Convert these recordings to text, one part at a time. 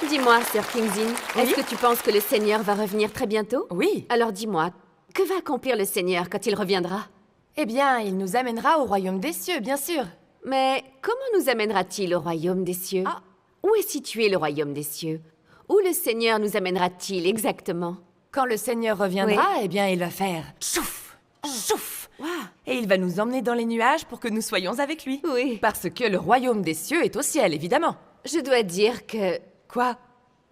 Dis-moi, Sir Kingsley, est-ce que tu penses que le Seigneur va revenir très bientôt? Oui. Alors dis-moi, que va accomplir le Seigneur quand il reviendra? Eh bien, il nous amènera au royaume des cieux, bien sûr. Mais comment nous amènera-t-il au royaume des cieux? Ah. Où est situé le royaume des cieux? Où le Seigneur nous amènera-t-il exactement? Quand le Seigneur reviendra, eh bien, il va faire chouf, chouf. Et il va nous emmener dans les nuages pour que nous soyons avec lui. Oui. Parce que le royaume des cieux est au ciel, évidemment. Je dois dire que Quoi?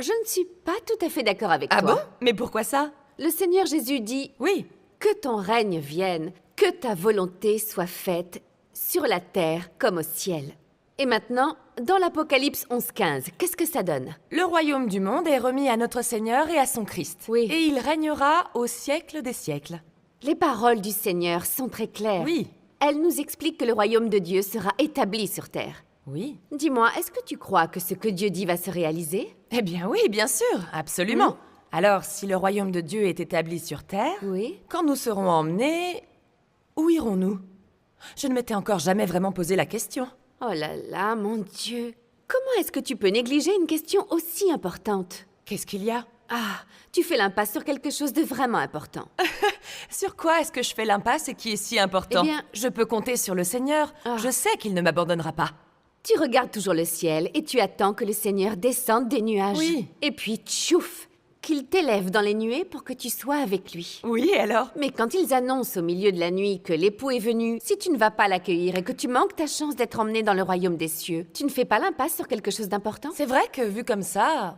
je ne suis pas tout à fait d'accord avec Ah toi. bon? Mais pourquoi ça? Le Seigneur Jésus dit Oui. que ton règne vienne, que ta volonté soit faite sur la terre comme au ciel. Et maintenant, dans l'Apocalypse 11:15, qu'est-ce que ça donne? Le royaume du monde est remis à notre Seigneur et à son Christ. Oui. Et il régnera au siècle des siècles. Les paroles du Seigneur sont très claires. Oui. Elles nous expliquent que le royaume de Dieu sera établi sur terre. Oui. Dis-moi, est-ce que tu crois que ce que Dieu dit va se réaliser? Eh bien oui, bien sûr, absolument. Alors, si le royaume de Dieu est établi sur terre, Oui. quand nous serons emmenés, où irons-nous? Je ne m'étais encore jamais vraiment posé la question. Oh là là, mon Dieu. Comment est-ce que tu peux négliger une question aussi importante? Qu'est-ce qu'il y a? Ah, tu fais l'impasse sur quelque chose de vraiment important. Sur quoi est-ce que je fais l'impasse et qui est si important? Eh bien- je peux compter sur le Seigneur. Ah. Je sais qu'il ne m'abandonnera pas. Tu regardes toujours le ciel et tu attends que le Seigneur descende des nuages. Oui. Et puis, tchouf, qu'il t'élève dans les nuées pour que tu sois avec lui. Oui, alors? Mais quand ils annoncent au milieu de la nuit que l'époux est venu, si tu ne vas pas l'accueillir et que tu manques ta chance d'être emmené dans le royaume des cieux, tu ne fais pas l'impasse sur quelque chose d'important? C'est vrai que vu comme ça,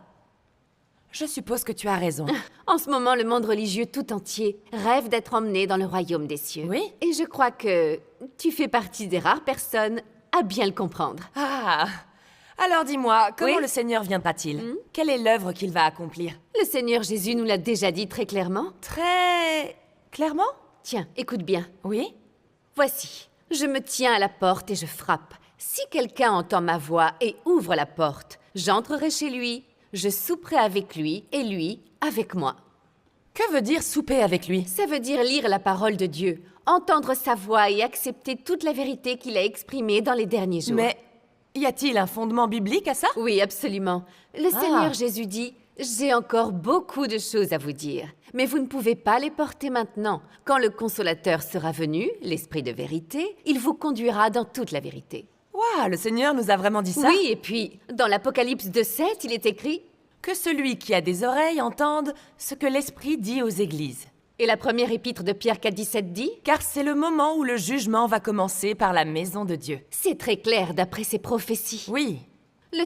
je suppose que tu as raison. En ce moment, le monde religieux tout entier rêve d'être emmené dans le royaume des cieux. Oui. Et je crois que tu fais partie des rares personnes à bien le comprendre. Ah. Alors dis-moi, comment Oui. le Seigneur viendra-t-il? Quelle est l'œuvre qu'il va accomplir? Le Seigneur Jésus nous l'a déjà dit très clairement. Très clairement? Tiens, écoute bien. Oui. Voici, je me tiens à la porte et je frappe. Si quelqu'un entend ma voix et ouvre la porte, j'entrerai chez lui, je souperai avec lui et lui avec moi. Que veut dire souper avec lui? Ça veut dire lire la parole de Dieu, entendre sa voix et accepter toute la vérité qu'il a exprimée dans les derniers jours. Mais y a-t-il un fondement biblique à ça? Oui, absolument. Le Seigneur Jésus dit « J'ai encore beaucoup de choses à vous dire, mais vous ne pouvez pas les porter maintenant. Quand le Consolateur sera venu, l'Esprit de vérité, il vous conduira dans toute la vérité. » Waouh, le Seigneur nous a vraiment dit ça? Oui, et puis, dans l'Apocalypse 2:7, il est écrit Que celui qui a des oreilles entende ce que l'Esprit dit aux églises. et la première épître de Pierre 4:17 dit Car c'est le moment où le jugement va commencer par la maison de Dieu. c'est très clair d'après ces prophéties. Oui,